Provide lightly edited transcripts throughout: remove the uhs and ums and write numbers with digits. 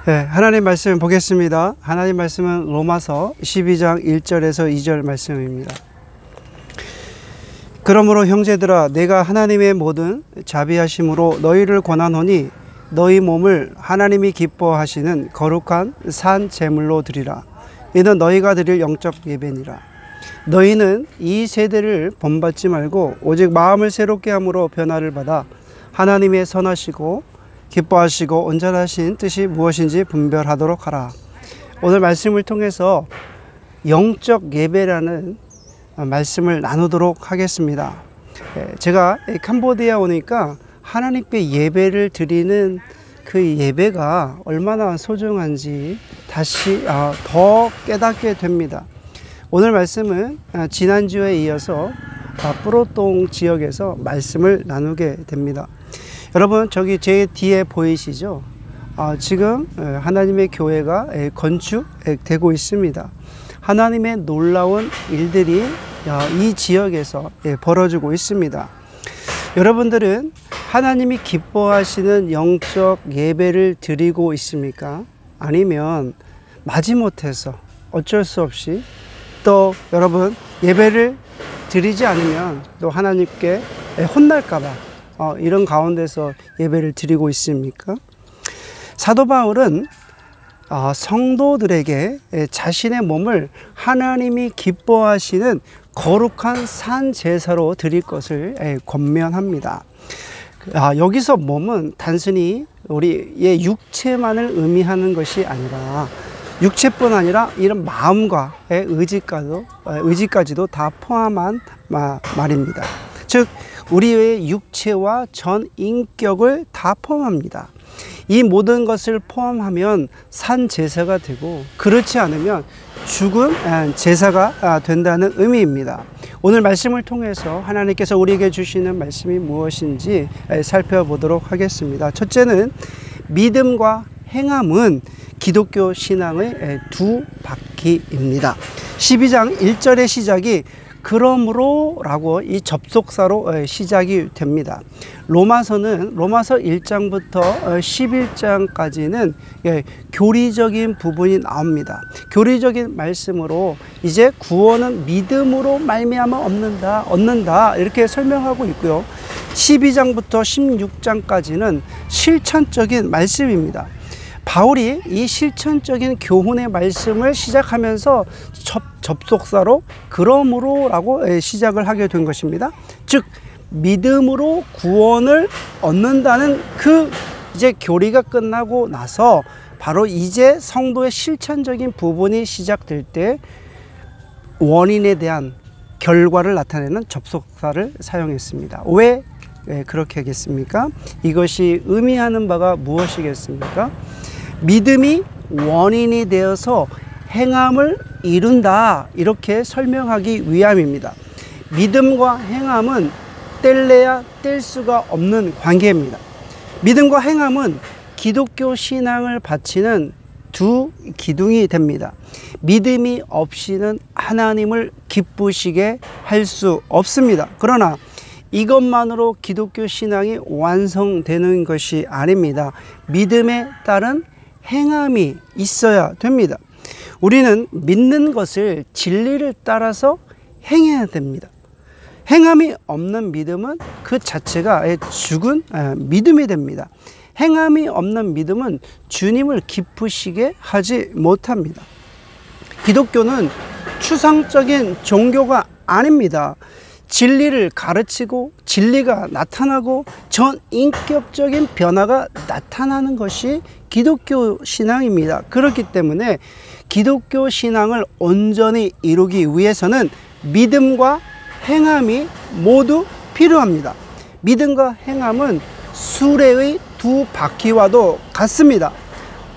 네, 하나님 말씀 보겠습니다. 하나님 말씀은 로마서 12장 1절에서 2절 말씀입니다. 그러므로 형제들아, 내가 하나님의 모든 자비하심으로 너희를 권하노니 너희 몸을 하나님이 기뻐하시는 거룩한 산 제물로 드리라. 이는 너희가 드릴 영적 예배니라. 너희는 이 세대를 본받지 말고 오직 마음을 새롭게 함으로 변화를 받아 하나님의 선하시고 기뻐하시고 온전하신 뜻이 무엇인지 분별하도록 하라. 오늘 말씀을 통해서 영적 예배라는 말씀을 나누도록 하겠습니다. 제가 캄보디아 오니까 하나님께 예배를 드리는 그 예배가 얼마나 소중한지 다시 더 깨닫게 됩니다. 오늘 말씀은 지난주에 이어서 뿌로똥 지역에서 말씀을 나누게 됩니다. 여러분, 저기 제 뒤에 보이시죠? 지금 하나님의 교회가 건축되고 있습니다. 하나님의 놀라운 일들이 이 지역에서 벌어지고 있습니다. 여러분들은 하나님이 기뻐하시는 영적 예배를 드리고 있습니까? 아니면 마지못해서 어쩔 수 없이 또 여러분 예배를 드리지 않으면 또 하나님께 혼날까봐 이런 가운데서 예배를 드리고 있습니까? 사도 바울은 성도들에게 자신의 몸을 하나님이 기뻐하시는 거룩한 산 제사로 드릴 것을 권면합니다. 여기서 몸은 단순히 우리의 육체만을 의미하는 것이 아니라 육체뿐 아니라 이런 마음과의 의지까지도 다 포함한 말입니다. 즉 우리의 육체와 전 인격을 다 포함합니다. 이 모든 것을 포함하면 산 제사가 되고 그렇지 않으면 죽은 제사가 된다는 의미입니다. 오늘 말씀을 통해서 하나님께서 우리에게 주시는 말씀이 무엇인지 살펴보도록 하겠습니다. 첫째는 믿음과 행함은 기독교 신앙의 두 바퀴입니다. 12장 1절의 시작이 그러므로 라고 이 접속사로 시작이 됩니다. 로마서 1장부터 11장까지는 교리적인 부분이 나옵니다. 교리적인 말씀으로 이제 구원은 믿음으로 말미암아 얻는다 이렇게 설명하고 있고요. 12장부터 16장까지는 실천적인 말씀입니다. 바울이 이 실천적인 교훈의 말씀을 시작하면서 접속사로 그러므로 라고 시작을 하게 된 것입니다. 즉 믿음으로 구원을 얻는다는 그 이제 교리가 끝나고 나서 바로 이제 성도의 실천적인 부분이 시작될 때 원인에 대한 결과를 나타내는 접속사를 사용했습니다. 왜 그렇게 하겠습니까? 이것이 의미하는 바가 무엇이겠습니까? 믿음이 원인이 되어서 행함을 이룬다 이렇게 설명하기 위함입니다. 믿음과 행함은 뗄래야 뗄 수가 없는 관계입니다. 믿음과 행함은 기독교 신앙을 바치는 두 기둥이 됩니다. 믿음이 없이는 하나님을 기쁘시게 할 수 없습니다. 그러나 이것만으로 기독교 신앙이 완성되는 것이 아닙니다. 믿음에 따른 행함이 있어야 됩니다. 우리는 믿는 것을 진리를 따라서 행해야 됩니다. 행함이 없는 믿음은 그 자체가 죽은 믿음이 됩니다. 행함이 없는 믿음은 주님을 기쁘시게 하지 못합니다. 기독교는 추상적인 종교가 아닙니다. 진리를 가르치고 진리가 나타나고 전 인격적인 변화가 나타나는 것이 기독교 신앙입니다. 그렇기 때문에 기독교 신앙을 온전히 이루기 위해서는 믿음과 행함이 모두 필요합니다. 믿음과 행함은 수레의 두 바퀴와도 같습니다.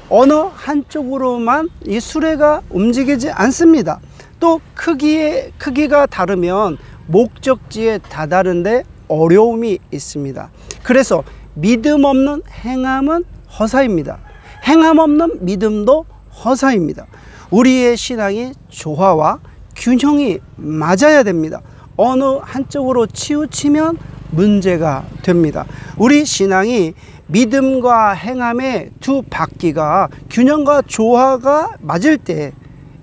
어느 한쪽으로만 이 수레가 움직이지 않습니다. 또 크기가 다르면 목적지에 다다른데 어려움이 있습니다. 그래서 믿음 없는 행함은 허사입니다. 행함 없는 믿음도 허사입니다. 우리의 신앙이 조화와 균형이 맞아야 됩니다. 어느 한쪽으로 치우치면 문제가 됩니다. 우리 신앙이 믿음과 행함의 두 바퀴가 균형과 조화가 맞을 때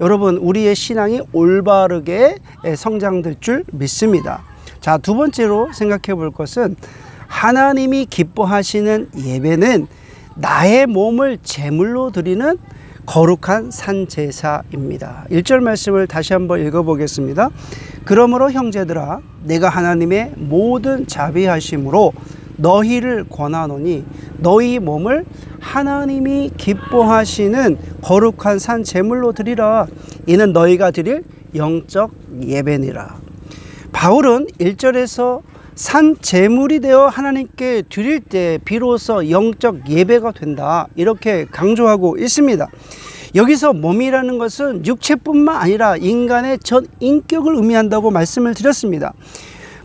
여러분 우리의 신앙이 올바르게 성장될 줄 믿습니다. 자, 두 번째로 생각해 볼 것은 하나님이 기뻐하시는 예배는 나의 몸을 제물로 드리는 거룩한 산제사입니다. 1절 말씀을 다시 한번 읽어보겠습니다. 그러므로 형제들아 내가 하나님의 모든 자비하심으로 너희를 권하노니 너희 몸을 하나님이 기뻐하시는 거룩한 산 제물로 드리라. 이는 너희가 드릴 영적 예배니라. 바울은 1절에서 산 제물이 되어 하나님께 드릴 때 비로소 영적 예배가 된다, 이렇게 강조하고 있습니다. 여기서 몸이라는 것은 육체뿐만 아니라 인간의 전 인격을 의미한다고 말씀을 드렸습니다.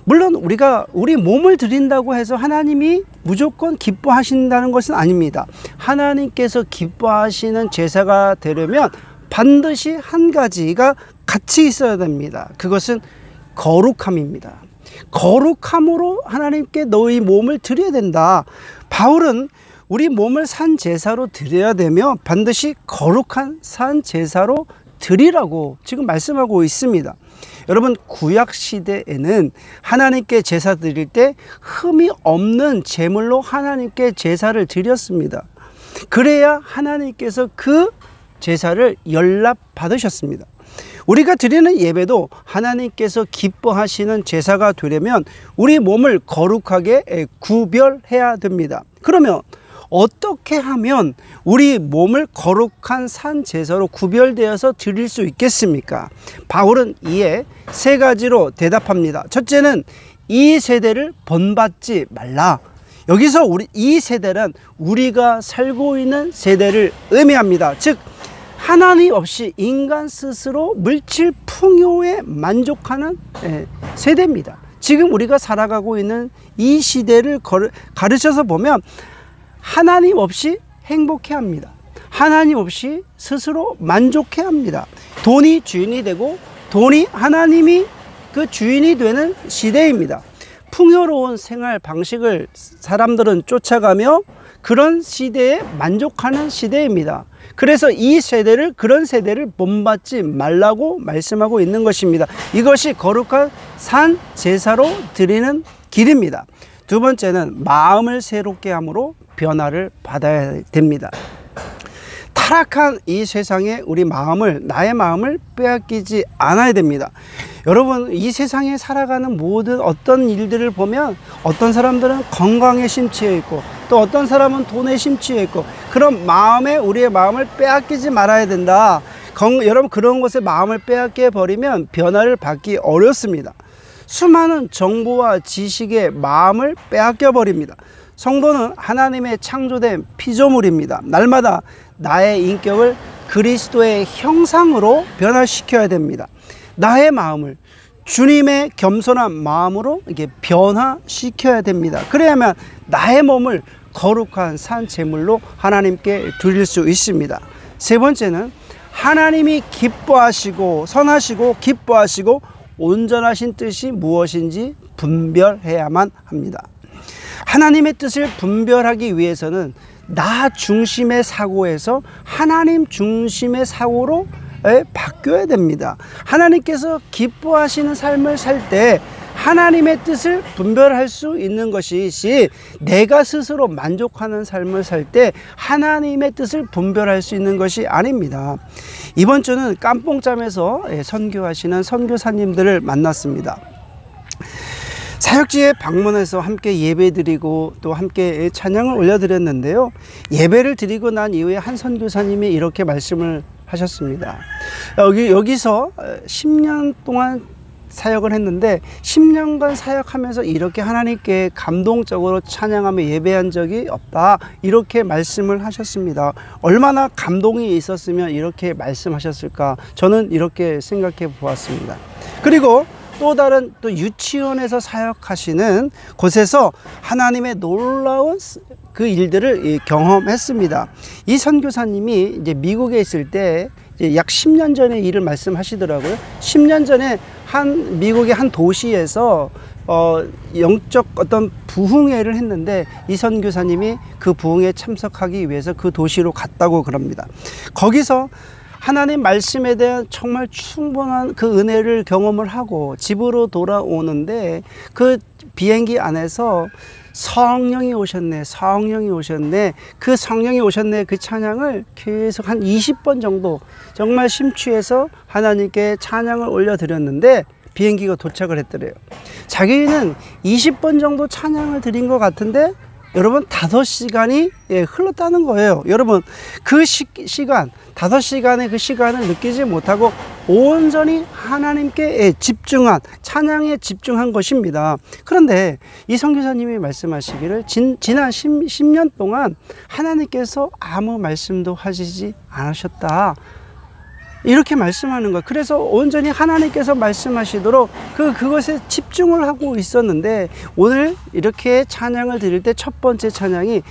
물론 우리가 우리 몸을 드린다고 해서 하나님이 무조건 기뻐하신다는 것은 아닙니다. 하나님께서 기뻐하시는 제사가 되려면 반드시 한 가지가 같이 있어야 됩니다. 그것은 거룩함입니다. 거룩함으로 하나님께 너희 몸을 드려야 된다. 바울은 우리 몸을 산 제사로 드려야 되며 반드시 거룩한 산 제사로 드리라고 지금 말씀하고 있습니다. 여러분, 구약 시대에는 하나님께 제사 드릴 때 흠이 없는 제물로 하나님께 제사를 드렸습니다. 그래야 하나님께서 그 제사를 연락 받으셨습니다. 우리가 드리는 예배도 하나님께서 기뻐하시는 제사가 되려면 우리 몸을 거룩하게 구별해야 됩니다. 그러면 어떻게 하면 우리 몸을 거룩한 산 제사로 구별되어서 드릴 수 있겠습니까? 바울은 이에 세 가지로 대답합니다. 첫째는 이 세대를 본받지 말라. 여기서 이 세대란 우리가 살고 있는 세대를 의미합니다. 즉 하나님 없이 인간 스스로 물질 풍요에 만족하는 세대입니다. 지금 우리가 살아가고 있는 이 시대를 가르쳐서 보면 하나님 없이 행복해 합니다. 하나님 없이 스스로 만족해 합니다. 돈이 주인이 되고 돈이 하나님이 그 주인이 되는 시대입니다. 풍요로운 생활 방식을 사람들은 쫓아가며 그런 시대에 만족하는 시대입니다. 그래서 이 세대를, 그런 세대를 본받지 말라고 말씀하고 있는 것입니다. 이것이 거룩한 산 제사로 드리는 길입니다. 두 번째는 마음을 새롭게 함으로 변화를 받아야 됩니다. 타락한 이 세상에 우리 마음을, 나의 마음을 빼앗기지 않아야 됩니다. 여러분, 이 세상에 살아가는 모든 어떤 일들을 보면 어떤 사람들은 건강에 심취해 있고 또 어떤 사람은 돈에 심취해 있고, 그런 마음에, 우리의 마음을 빼앗기지 말아야 된다. 여러분, 그런 것에 마음을 빼앗겨 버리면 변화를 받기 어렵습니다. 수많은 정보와 지식에 마음을 빼앗겨 버립니다. 성도는 하나님의 창조된 피조물입니다. 날마다 나의 인격을 그리스도의 형상으로 변화시켜야 됩니다. 나의 마음을 주님의 겸손한 마음으로 이렇게 변화시켜야 됩니다. 그래야만 나의 몸을 거룩한 산 제물로 하나님께 드릴 수 있습니다. 세 번째는 하나님이 기뻐하시고 선하시고 기뻐하시고 온전하신 뜻이 무엇인지 분별해야만 합니다. 하나님의 뜻을 분별하기 위해서는 나 중심의 사고에서 하나님 중심의 사고로 바뀌어야 됩니다. 하나님께서 기뻐하시는 삶을 살 때 하나님의 뜻을 분별할 수 있는 것이지, 내가 스스로 만족하는 삶을 살 때 하나님의 뜻을 분별할 수 있는 것이 아닙니다. 이번 주는 깜뽕짬에서 선교하시는 선교사님들을 만났습니다. 사역지에 방문해서 함께 예배드리고 또 함께 찬양을 올려드렸는데요. 예배를 드리고 난 이후에 한 선교사님이 이렇게 말씀을 하셨습니다. 여기서 10년 동안 사역을 했는데 10년간 사역하면서 이렇게 하나님께 감동적으로 찬양하며 예배한 적이 없다, 이렇게 말씀을 하셨습니다. 얼마나 감동이 있었으면 이렇게 말씀하셨을까, 저는 이렇게 생각해 보았습니다. 그리고 또 다른 유치원에서 사역하시는 곳에서 하나님의 놀라운 그 일들을 경험했습니다. 이 선교사님이 이제 미국에 있을 때 약 10년 전에 일을 말씀하시더라고요. 10년 전에 미국의 한 도시에서 영적 어떤 부흥회를 했는데 이 선교사님이 그 부흥회에 참석하기 위해서 그 도시로 갔다고 그럽니다. 거기서 하나님 말씀에 대한 정말 충분한 그 은혜를 경험을 하고 집으로 돌아오는데 그 비행기 안에서 성령이 오셨네, 성령이 오셨네, 그 성령이 오셨네 그 찬양을 계속 한 20번 정도 정말 심취해서 하나님께 찬양을 올려드렸는데 비행기가 도착을 했더래요. 자기는 20번 정도 찬양을 드린 것 같은데 여러분 5시간이 흘렀다는 거예요. 여러분 그 시간 5시간의 그 시간을 느끼지 못하고 온전히 하나님께 집중한 찬양에 집중한 것입니다. 그런데 이 선교사님이 말씀하시기를 지난 10년 동안 하나님께서 아무 말씀도 하시지 않으셨다, 이렇게 말씀하는 거예요. 그래서 온전히 하나님께서 말씀하시도록 그것에 집중을 하고 있었는데 오늘 이렇게 찬양을 드릴 때 첫 번째 찬양이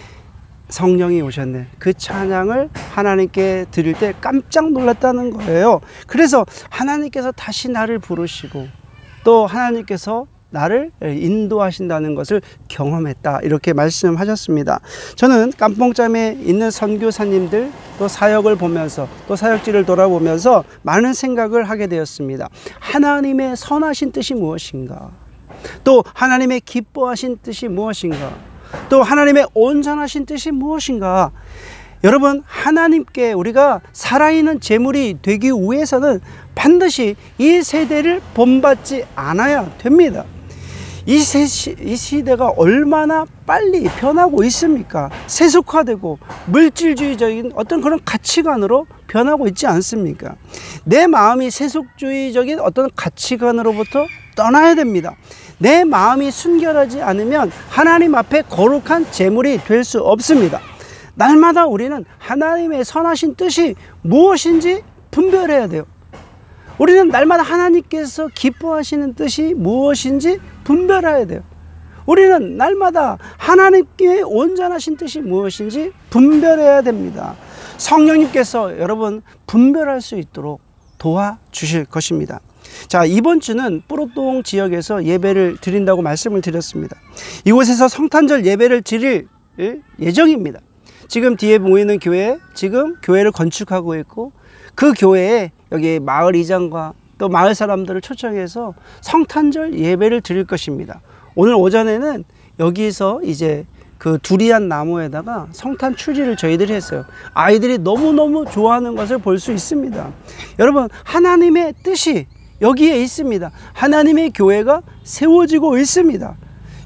성령이 오셨네, 그 찬양을 하나님께 드릴 때 깜짝 놀랐다는 거예요. 그래서 하나님께서 다시 나를 부르시고 또 하나님께서 나를 인도하신다는 것을 경험했다, 이렇게 말씀하셨습니다. 저는 깜봉짬에 있는 선교사님들 또 사역을 보면서 또 사역지를 돌아보면서 많은 생각을 하게 되었습니다. 하나님의 선하신 뜻이 무엇인가, 또 하나님의 기뻐하신 뜻이 무엇인가, 또 하나님의 온전하신 뜻이 무엇인가. 여러분 하나님께 우리가 살아있는 제물이 되기 위해서는 반드시 이 세대를 본받지 않아야 됩니다. 이 시대가 얼마나 빨리 변하고 있습니까? 세속화되고 물질주의적인 어떤 그런 가치관으로 변하고 있지 않습니까? 내 마음이 세속주의적인 어떤 가치관으로부터 떠나야 됩니다. 내 마음이 순결하지 않으면 하나님 앞에 거룩한 제물이 될 수 없습니다. 날마다 우리는 하나님의 선하신 뜻이 무엇인지 분별해야 돼요. 우리는 날마다 하나님께서 기뻐하시는 뜻이 무엇인지 분별해야 돼요. 우리는 날마다 하나님께 온전하신 뜻이 무엇인지 분별해야 됩니다. 성령님께서 여러분 분별할 수 있도록 도와주실 것입니다. 자, 이번 주는 뿌로똥 지역에서 예배를 드린다고 말씀을 드렸습니다. 이곳에서 성탄절 예배를 드릴 예정입니다. 지금 뒤에 보이는 교회, 지금 교회를 건축하고 있고 그 교회에 여기 마을 이장과 또 마을 사람들을 초청해서 성탄절 예배를 드릴 것입니다. 오늘 오전에는 여기서 이제 그 두리안 나무에다가 성탄 추리를 저희들이 했어요. 아이들이 너무너무 좋아하는 것을 볼 수 있습니다. 여러분 하나님의 뜻이 여기에 있습니다. 하나님의 교회가 세워지고 있습니다.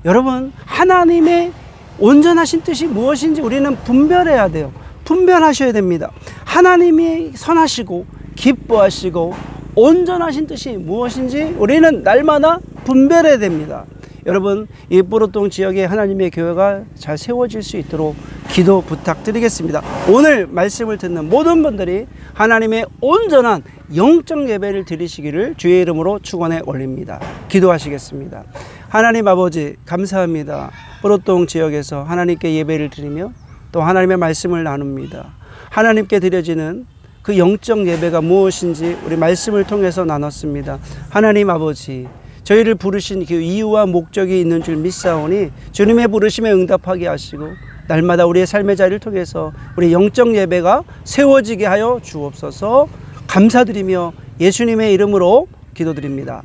여러분 하나님의 온전하신 뜻이 무엇인지 우리는 분별해야 돼요. 분별하셔야 됩니다. 하나님이 선하시고 기뻐하시고 온전하신 뜻이 무엇인지 우리는 날마다 분별해야 됩니다. 여러분 이 뿌로똥 지역에 하나님의 교회가 잘 세워질 수 있도록 기도 부탁드리겠습니다. 오늘 말씀을 듣는 모든 분들이 하나님의 온전한 영적 예배를 드리시기를 주의 이름으로 축원해 올립니다. 기도하시겠습니다. 하나님 아버지 감사합니다. 뿌로똥 지역에서 하나님께 예배를 드리며 또 하나님의 말씀을 나눕니다. 하나님께 드려지는 그 영적 예배가 무엇인지 우리 말씀을 통해서 나눴습니다. 하나님 아버지 저희를 부르신 그 이유와 목적이 있는 줄 믿사오니 주님의 부르심에 응답하게 하시고 날마다 우리의 삶의 자리를 통해서 우리 영적 예배가 세워지게 하여 주옵소서. 감사드리며 예수님의 이름으로 기도드립니다.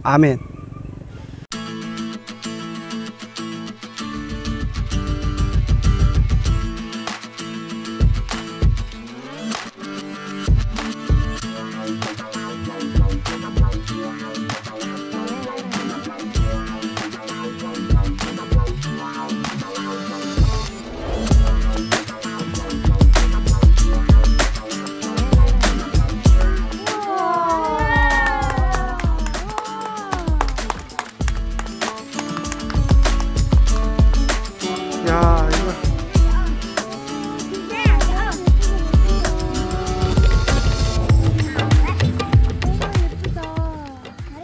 아멘.